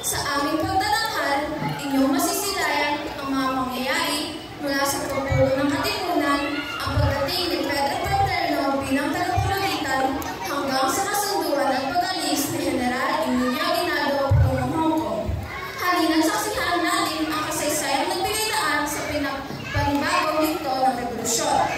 Sa aming pagtatanghal, inyong masisilayan ang mga pangyayari mula sa pagpulo ng katipunan, ang pagdating ni Pedro Paterno bilang tagapamagitan hanggang sa kasunduan at pag-alis ni General Emilio Aguinaldo patungong Hong Kong. Halina't saksihan natin ang kasaysayang nagbigay daan sa panibagong yugto ng revolusyon.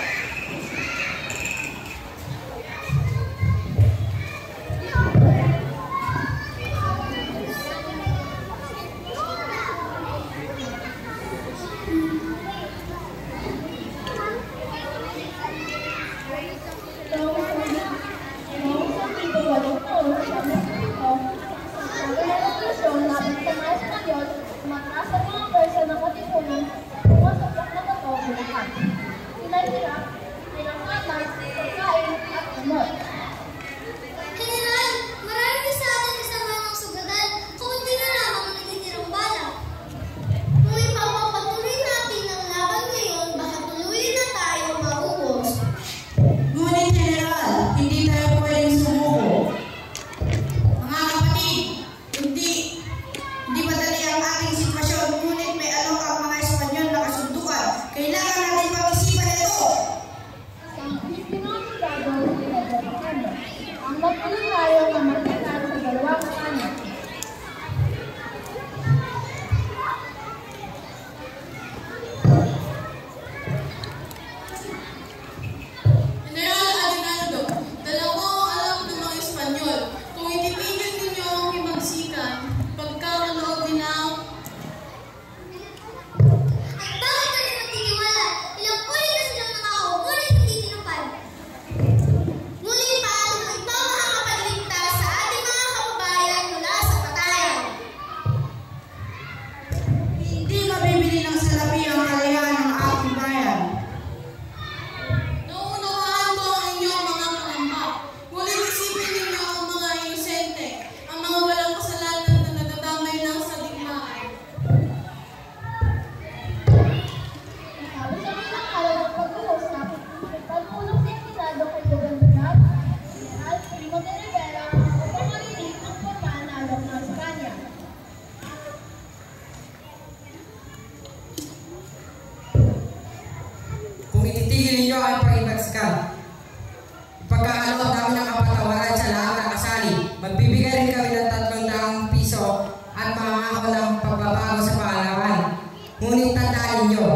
Pagkakalood namin ng kapatawaran sa lahat ng kasali, magbibigay rin kami ng 300 piso at mangako ng pagbabago sa paalawan. Ngunit tandaan ninyo,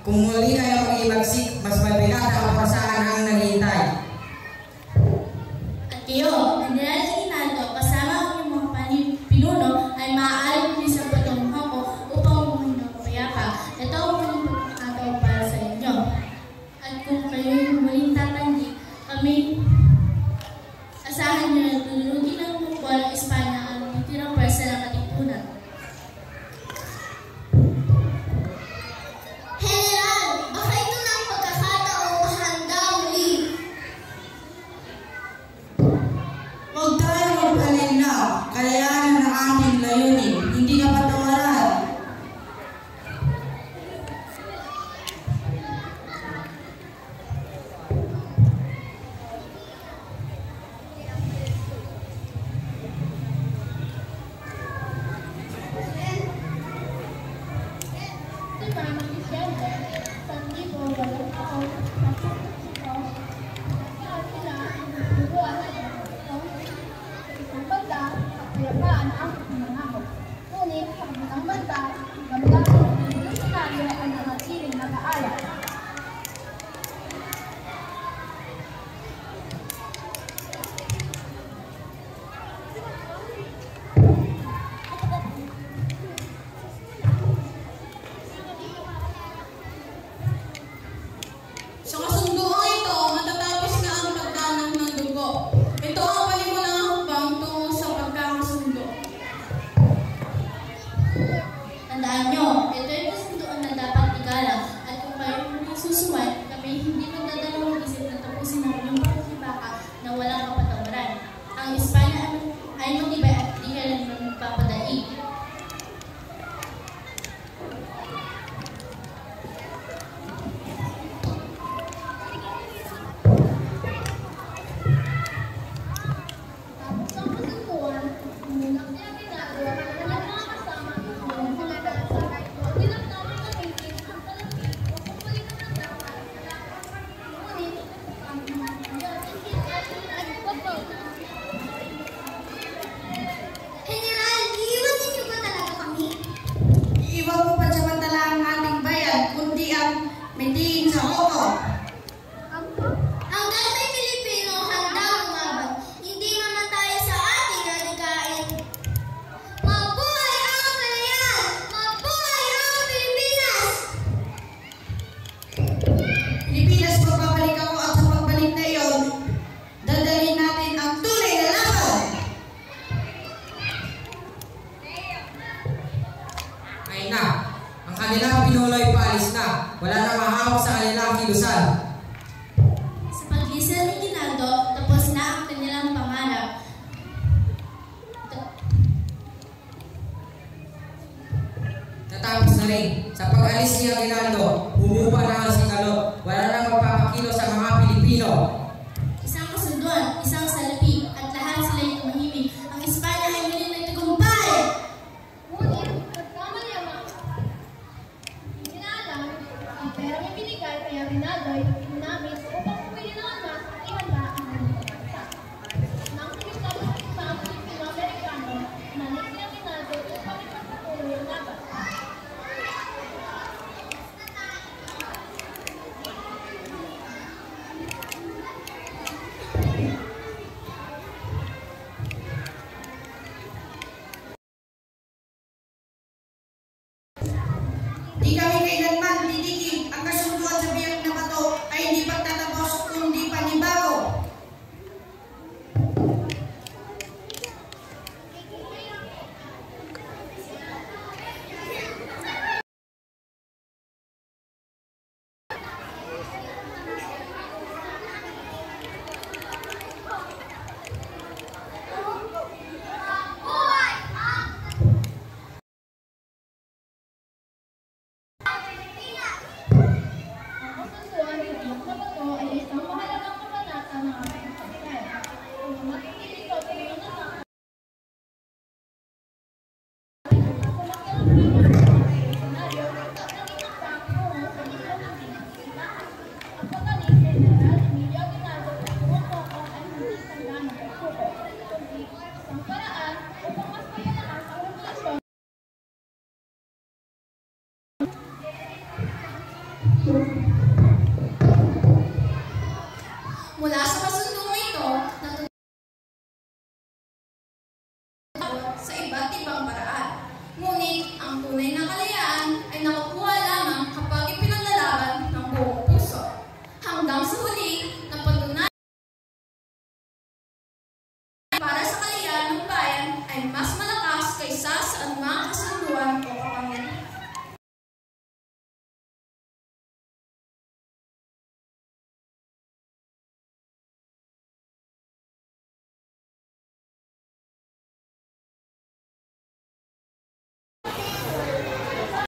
kung muli kayo mag-imagsik, mas mabigat ang kapasahan ang naghihintay. At kayo, General Aguinaldo, kasama ang inyong mga pinuno ay maaaring sa patong Hong Kong upang umuhin ng kapayapa. Ito ang muling pagkakataon para sa inyo. At kung kayo muling tatanggi, kami asahan nyo na tulunugin ng mukha ng Espanya ang tirang pwersa ng katipunan. General, baka ito na ang pagkakataong mahanda muli. Huwag tayo magpalila, kalayanan ng ating layunin, hindi ka patawaran. Sa kasunduang ito, matatapos na ang pagdanang ng dugo. Ito ang palimulang hakbang tungo sa pagkakasundo. kanilang pinuno'y paalis na. Wala na mahawak sa kanilang kilusan. Sa paglisan ni Ginaldo, tapos na ang kanilang pangarap. Natapos na rin. Sa pag-alis ni Aguinaldo, humupa na ang sigalot. Wala na magpapakilo sa mga Pilipino. Isang kasunduan, isang salapi, at lahat sila'y tumahimik. Ang Espanya ay muli nagtagumpay! Ngunit, nagkamali ang mga ginaalam, ang perang ibinigay kay Aguinaldo ay ginamit upang pumili ng armas at ihanda ang mga bansa. Nang sinigtan ng mga Pilipino-Amerikano, nanik ni Aguinaldo upang ipagpatuloy ang laban. Di kami kailanman didikit. Ang kasunduan sa biyak na bato ay hindi pagtatapos kundi panibago. Ang kasunduan sa biyak na bato ay isang mahalagang kabanata ng ating kapital. Kung matitigil ito sa mga nasaktan, senaryo at naging pagpapungo sa diplomatik at silahan. Ang pagaling kay General Emilio Aguinaldo sa Panginoon ay hindi tanda ng pagsuko, kundi isang paraan upang mas pagalakas ang revolusyon. Mula sa kasundong ito, natutulog sa iba't ibang paraan. Ngunit ang tunay na kalayaan ay nakukuha